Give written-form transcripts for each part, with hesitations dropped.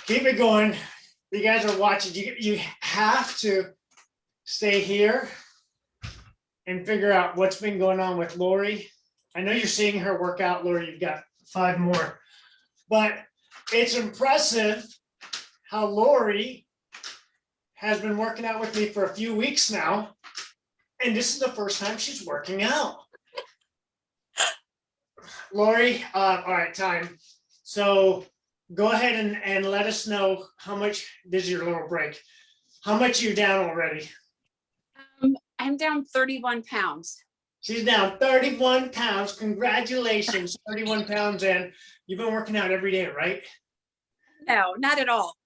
Keep it going. You guys are watching. You have to stay here and figure out what's been going on with Lori. I know you're seeing her work out, Lori. You've got 5 more, but it's impressive how Lori has been working out with me for a few weeks now, and this is the first time she's working out. Lori, all right, time. So go ahead and let us know how much, this is your little break, how much you're down already. I'm down 31 pounds. She's down 31 pounds. Congratulations, 31 pounds in. You've been working out every day, right? No, not at all.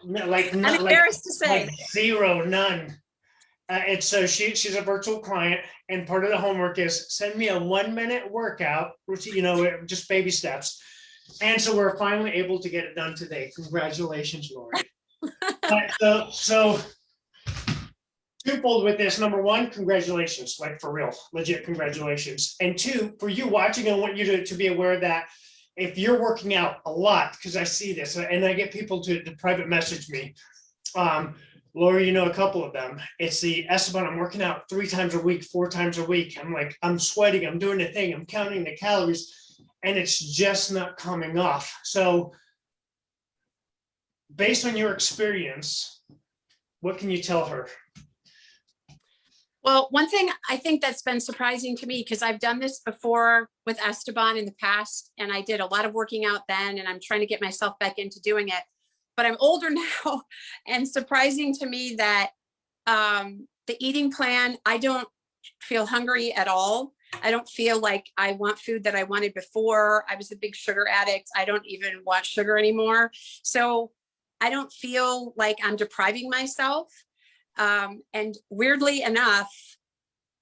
No, I'm embarrassed to say. Like zero, none. And so she's a virtual client, and part of the homework is send me a 1-minute workout, which, you know, just baby steps. And so we're finally able to get it done today. Congratulations, Lori. So twofold with this. Number one, congratulations, like for real, legit congratulations. And two, for you watching, I want you to be aware that if you're working out a lot, because I see this, and I get people to private message me, Lori, you know, a couple of them. It's the Esteban, I'm working out 3 times a week, 4 times a week. I'm like, I'm sweating, I'm doing the thing, I'm counting the calories, and it's just not coming off. So based on your experience, what can you tell her? Well, one thing I think that's been surprising to me, because I've done this before with Esteban in the past, and I did a lot of working out then, and I'm trying to get myself back into doing it. But I'm older now, and surprising to me that the eating plan, I don't feel hungry at all. I don't feel like I want food that I wanted before. I was a big sugar addict. I don't even want sugar anymore. So I don't feel like I'm depriving myself. And weirdly enough,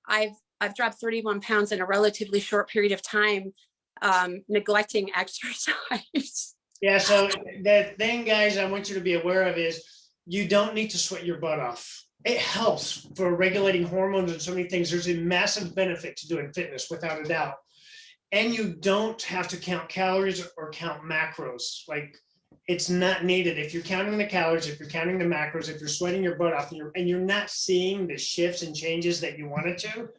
I've dropped 31 pounds in a relatively short period of time, neglecting exercise. Yeah, so the thing, guys, I want you to be aware of is you don't need to sweat your butt off. It helps for regulating hormones and so many things. There's a massive benefit to doing fitness, without a doubt. And you don't have to count calories or count macros. Like, it's not needed. If you're counting the calories, if you're counting the macros, if you're sweating your butt off and you're not seeing the shifts and changes that you wanted to,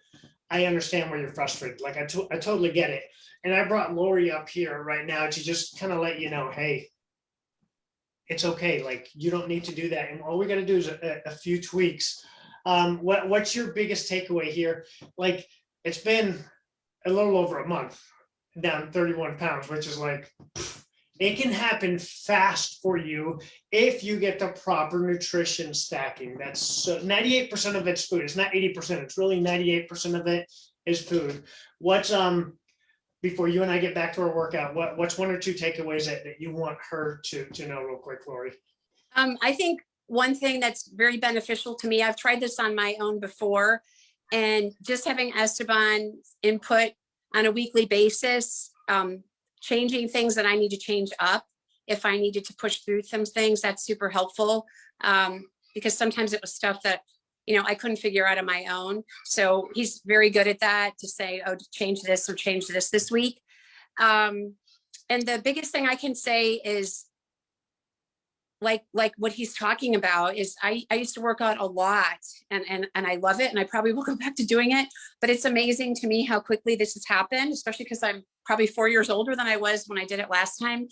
I understand where you're frustrated. Like, I totally get it. And I brought Lori up here right now to just kind of let you know, hey, it's okay. Like, you don't need to do that. And all we got to do is a few tweaks. What's your biggest takeaway here? Like, it's been a little over a month, down 31 pounds, which is like, it can happen fast for you if you get the proper nutrition stacking. That's 98% of it's food. It's not 80%. It's really 98% of it is food. What's before you and I get back to our workout, what's 1 or 2 takeaways that you want her to know real quick, Lori? I think one thing that's very beneficial to me, I've tried this on my own before, and just having Esteban's input on a weekly basis, changing things that I need to change up. If I needed to push through some things, that's super helpful, because sometimes it was stuff that, you know, I couldn't figure out on my own. So he's very good at that, to say, oh, change this or change this week. And the biggest thing I can say is, like what he's talking about is, I used to work out a lot, and I love it, and I probably will go back to doing it. But it's amazing to me how quickly this has happened, especially because I'm probably 4 years older than I was when I did it last time,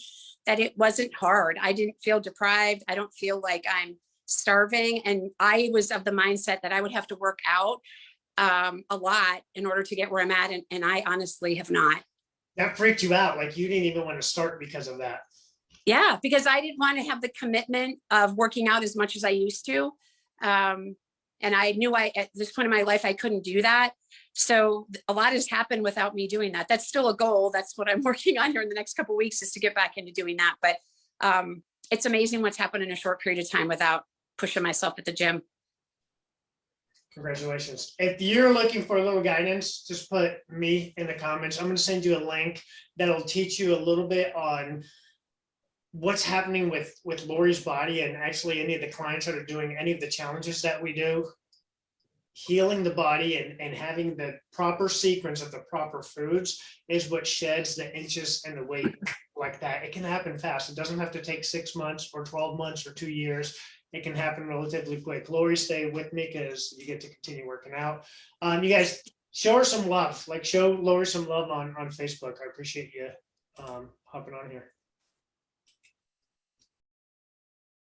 that it wasn't hard. I didn't feel deprived. I don't feel like I'm starving. And I was of the mindset that I would have to work out a lot in order to get where I'm at. And I honestly have not. That freaked you out. Like, you didn't even want to start because of that. Yeah, because I didn't want to have the commitment of working out as much as I used to. And I knew at this point in my life, I couldn't do that. So a lot has happened without me doing that. That's still a goal. That's what I'm working on here in the next couple of weeks, is to get back into doing that. But it's amazing what's happened in a short period of time without pushing myself at the gym. Congratulations. If you're looking for a little guidance, just put me in the comments. I'm going to send you a link that'll teach you a little bit on what's happening with Lori's body, and actually any of the clients that are doing any of the challenges that we do. Healing the body and having the proper sequence of the proper foods is what sheds the inches and the weight. like that. It can happen fast. It doesn't have to take 6 months or 12 months or 2 years. It can happen relatively quick. Lori, stay with me because you get to continue working out. You guys show her some love, like show Lori some love on Facebook. I appreciate you hopping on here.